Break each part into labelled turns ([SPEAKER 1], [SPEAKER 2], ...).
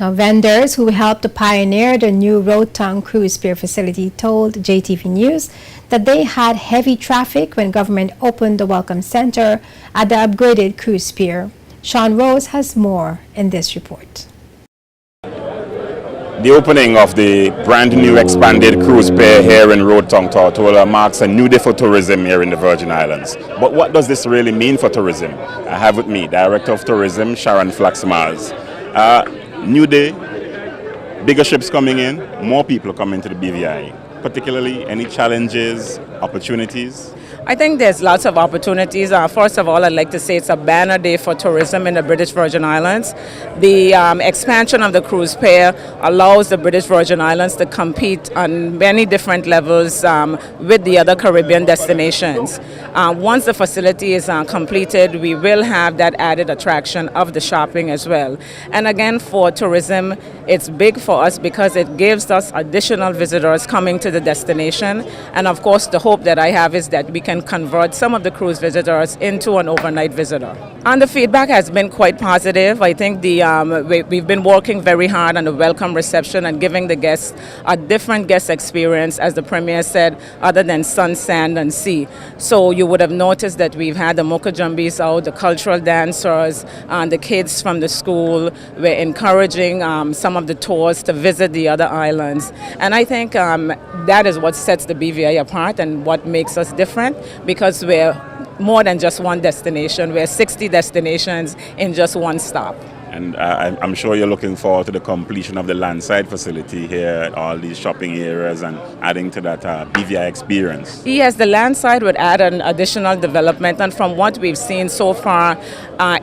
[SPEAKER 1] Now, vendors who helped to pioneer the new road tongue cruise pier facility told JTV News that they had heavy traffic when government opened the Welcome Center at the upgraded cruise pier. Sean Rose has more in this report.
[SPEAKER 2] The opening of the brand new expanded cruise pier here in Road Tongue, Tortola marks a new day for tourism here in the Virgin Islands. But what does this really mean for tourism? I have with me Director of Tourism, Sharon Flaxmars. New day, bigger ships coming in, more people coming to the BVI. Particularly, any challenges, opportunities?
[SPEAKER 3] I think there's lots of opportunities. First of all, I'd like to say it's a banner day for tourism in the British Virgin Islands. The expansion of the cruise pier allows the British Virgin Islands to compete on many different levels with the other Caribbean destinations. Once the facility is completed, we will have that added attraction of the shopping as well. And again, for tourism, it's big for us because it gives us additional visitors coming to the destination. And of course, the hope that I have is that we can convert some of the cruise visitors into an overnight visitor. And the feedback has been quite positive. I think we've been working very hard on the welcome reception and giving the guests a different guest experience, as the Premier said, other than sun, sand, and sea. So you would have noticed that we've had the Mocha Jumbies out, the cultural dancers, and the kids from the school. We're encouraging some of the tours to visit the other islands. And I think that is what sets the BVI apart and what makes us different, because we're more than just one destination. We're 60 destinations in just one stop.
[SPEAKER 2] And I'm sure you're looking forward to the completion of the landside facility here, all these shopping areas, and adding to that BVI experience.
[SPEAKER 3] Yes, the landside would add an additional development, and from what we've seen so far,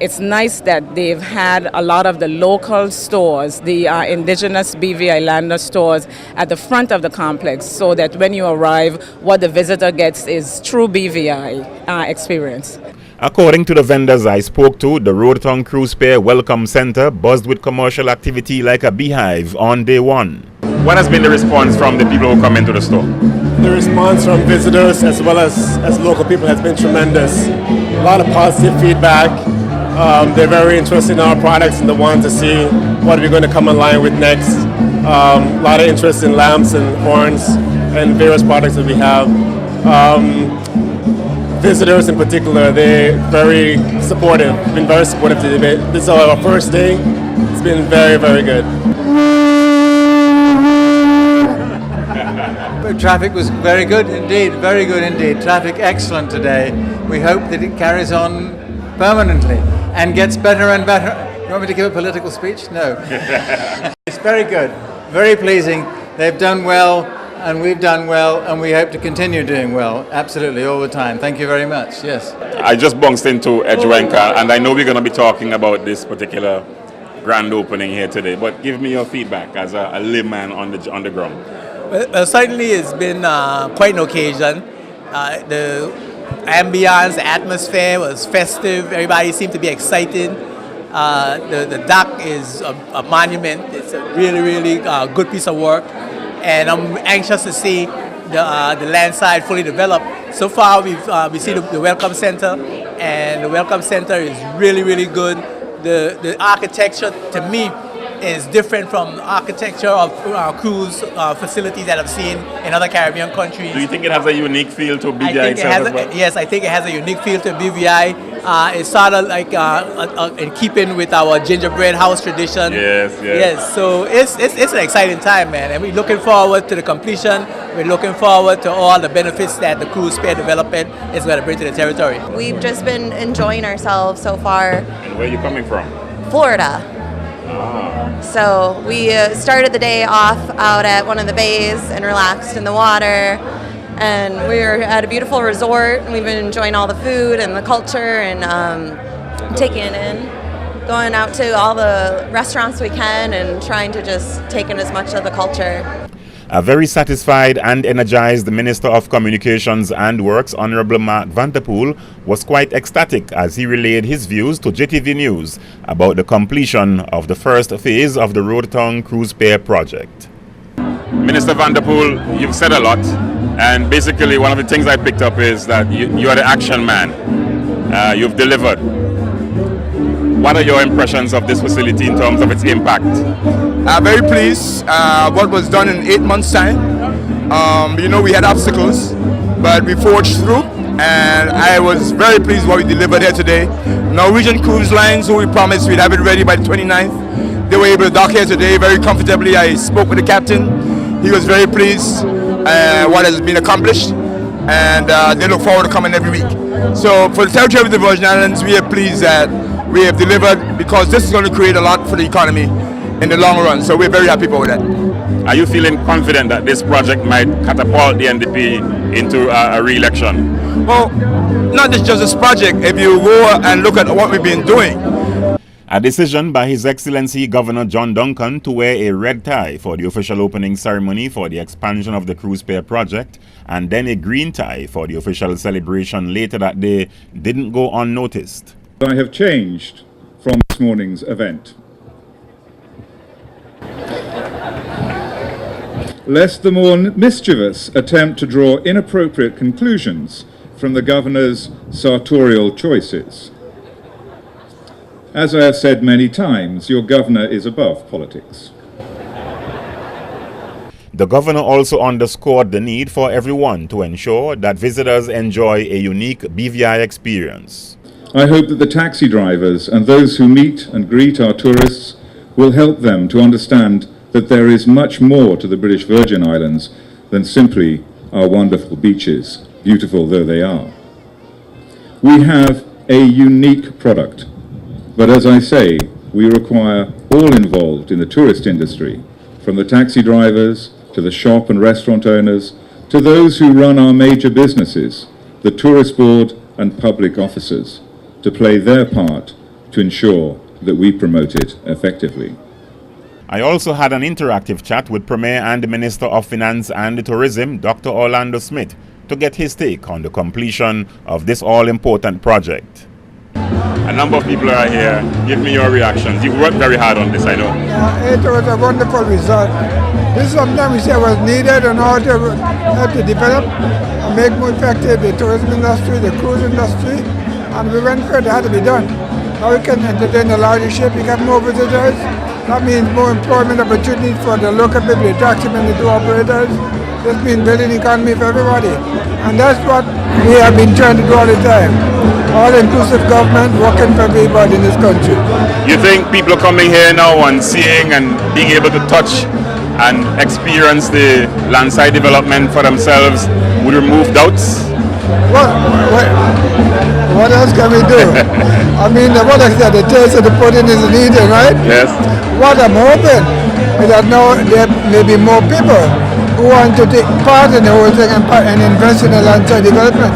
[SPEAKER 3] it's nice that they've had a lot of the local stores, the indigenous BVI lander stores at the front of the complex, so that when you arrive, what the visitor gets is true BVI experience.
[SPEAKER 2] According to the vendors I spoke to, the Road Tongue Cruise Pier Welcome Center buzzed with commercial activity like a beehive on day one. What has been the response from the people who come into the store?
[SPEAKER 4] The response from visitors as well as local people has been tremendous. A lot of positive feedback. They're very interested in our products and they want to see what we're going to come online with next. A lot of interest in lamps and horns and various products that we have. Visitors in particular, they're very supportive, been very supportive to the event. This is our first day. It's been very, very good.
[SPEAKER 5] Traffic was very good indeed, very good indeed. Traffic excellent today. We hope that it carries on permanently and gets better and better. You want me to give a political speech? No. It's very good, very pleasing. They've done well. And we've done well, and we hope to continue doing well, absolutely, all the time. Thank you very much, yes.
[SPEAKER 2] I just bounced into Edgewanka, and I know we're going to be talking about this particular grand opening here today, but give me your feedback as a layman on the ground.
[SPEAKER 6] Well, certainly it's been quite an occasion. The ambience, the atmosphere was festive. Everybody seemed to be excited. The dock is a monument. It's a really, really good piece of work. And I'm anxious to see the landside fully developed. So far, we see the Welcome Center, and the Welcome Center is really, really good. The architecture, to me, is different from the architecture of cruise facilities that I've seen in other Caribbean countries.
[SPEAKER 2] Do you think it has a unique feel to BVI itself as well?
[SPEAKER 6] Yes, I think it has a unique feel to BVI. It's sort of like in keeping with our gingerbread house tradition. Yes. So it's an exciting time, man, and we're looking forward to the completion. We're looking forward to all the benefits that the cruise pier development is going to bring to the territory.
[SPEAKER 7] We've just been enjoying ourselves so far.
[SPEAKER 2] And where are you coming from?
[SPEAKER 7] Florida. So we started the day off out at one of the bays and relaxed in the water. And we're at a beautiful resort, and we've been enjoying all the food and the culture and taking it in, going out to all the restaurants we can and trying to just take in as much of the culture.
[SPEAKER 2] A very satisfied and energized Minister of Communications and Works, Honorable Mark Vanterpool, was quite ecstatic as he relayed his views to JTV News about the completion of the first phase of the Road Tongue Cruise Pier project. Minister Vanterpool, you've said a lot, and basically one of the things I picked up is that you are the action man. You've delivered. What are your impressions of this facility in terms of its impact?
[SPEAKER 8] Very pleased. What was done in 8 months' time. We had obstacles, but we forged through, and I was very pleased what we delivered here today. Norwegian Cruise Lines, who we promised we'd have it ready by the 29th, they were able to dock here today very comfortably. I spoke with the captain. He was very pleased what has been accomplished, and they look forward to coming every week. So for the territory of the Virgin Islands, we are pleased that we have delivered, because this is going to create a lot for the economy in the long run. So we're very happy about that.
[SPEAKER 2] Are you feeling confident that this project might catapult the NDP into a re-election?
[SPEAKER 8] Well, not just this project. If you go and look at what we've been doing.
[SPEAKER 2] A decision by His Excellency Governor John Duncan to wear a red tie for the official opening ceremony for the expansion of the cruise pier project, and then a green tie for the official celebration later that day, didn't go unnoticed.
[SPEAKER 9] I have changed from this morning's event, lest the more mischievous attempt to draw inappropriate conclusions from the Governor's sartorial choices. As I have said many times, your Governor is above politics.
[SPEAKER 2] The Governor also underscored the need for everyone to ensure that visitors enjoy a unique BVI experience.
[SPEAKER 9] I hope that the taxi drivers and those who meet and greet our tourists will help them to understand that there is much more to the British Virgin Islands than simply our wonderful beaches, beautiful though they are. We have a unique product, but as I say, we require all involved in the tourist industry, from the taxi drivers to the shop and restaurant owners, to those who run our major businesses, the tourist board and public officers, to play their part to ensure that we promote it effectively.
[SPEAKER 2] I also had an interactive chat with Premier and the Minister of Finance and Tourism, Dr. Orlando Smith, to get his take on the completion of this all-important project. A number of people are here. Give me your reactions. You've worked very hard on this, I know.
[SPEAKER 10] It was a wonderful result. This is something we said was needed in order to help to develop and make more effective the tourism industry, the cruise industry, and we went for it. It had to be done. Now we can entertain the larger ship, we got more visitors. That means more employment opportunities for the local people, the taximen, the tour operators. This means building economy for everybody. And that's what we have been trying to do all the time. All-inclusive government working for everybody in this country.
[SPEAKER 2] You think people coming here now and seeing and being able to touch and experience the landside development for themselves would remove doubts?
[SPEAKER 10] What else can we do? I mean, what I said, the taste of the pudding is eaten, right?
[SPEAKER 2] Yes. What
[SPEAKER 10] I'm hoping is that now there may be more people who want to take part in the whole thing and invest in the landside development,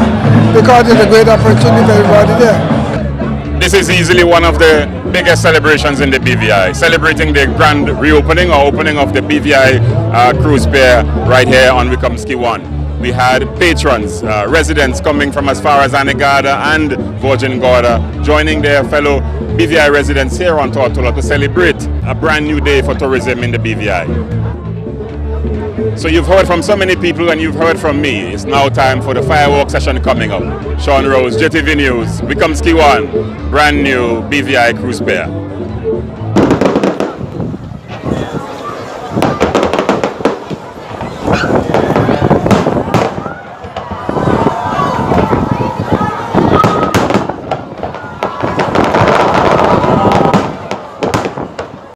[SPEAKER 10] because it's a great opportunity for everybody there.
[SPEAKER 2] This is easily one of the biggest celebrations in the BVI, celebrating the grand reopening or opening of the BVI cruise pier right here on Wikamski 1. We had patrons, residents coming from as far as Anegada and Virgin Gorda, joining their fellow BVI residents here on Tortola to celebrate a brand new day for tourism in the BVI. So you've heard from so many people and you've heard from me. It's now time for the fireworks session coming up. Sean Rose, JTV News, Wikamski 1, brand new BVI cruise pier.